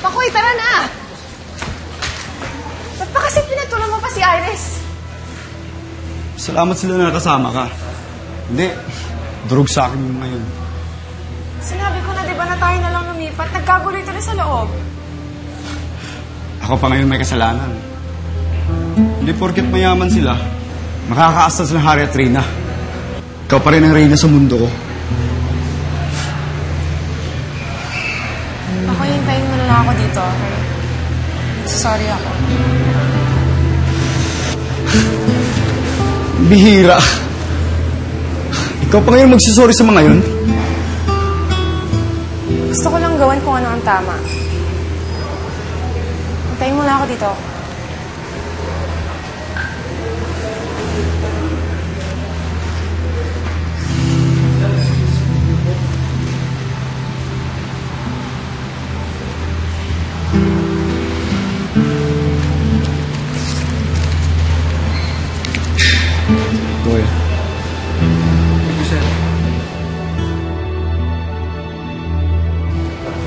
Makoy, tara na! Ba't pa kasi pinagtulan mo pa si Iris? Salamat sila na nakasama ka. Hindi, durog sa akin yung ngayon. Sinabi ko na, di ba, na tayo na lang lumipat? Nagkaguloy tuloy sa loob. Ako pa ngayon may kasalanan. Hindi porket mayaman sila, makakaastas ng hari at reyna. Ikaw pa rin ang reyna sa mundo ko. Ako, hintayin mo na lang ako dito, okay? Sorry ako. Bihira. Ikaw pa ngayon magsisorry sa mga yun? Gusto ko lang gawin kung ano ang tama. Hintayin mo na ako dito. Boy.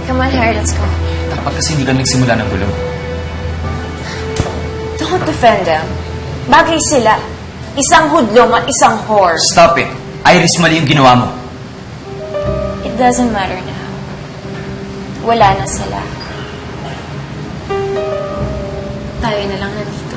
Come on, Harry, let's go. Dapat kasi hindi ka nagsimula ng gulo. Don't defend them. Bagay sila. Isang hudlom at isang whore. Stop it. Iris, mali yung ginawa mo. It doesn't matter now. Wala na sila. Tayo na lang nandito.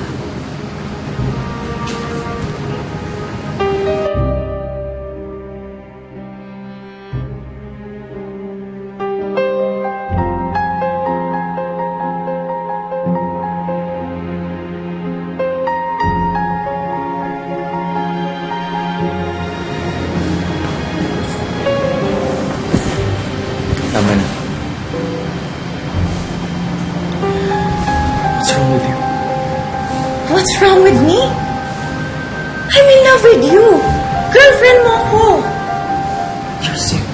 Tama na. What's wrong with you? What's wrong with me? I'm in love with you. Girlfriend mo ako. You're sick.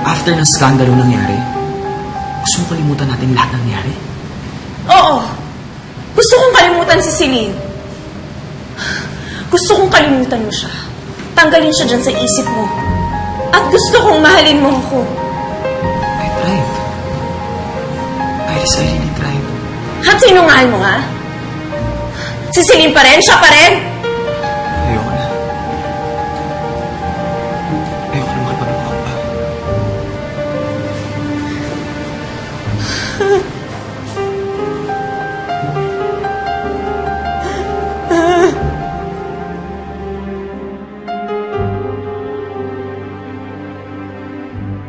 After ng skandalo nangyari, gusto mo kalimutan natin lahat ng nangyari? Oo. Gusto kong kalimutan si Celine. Gusto kong kalimutan mo siya. Tanggalin siya dyan sa isip mo. At gusto kong mahalin mo ako. I tried. Iris, I really tried. At sinungahan mo, ha? Si Celine pa rin? Siya pa rin?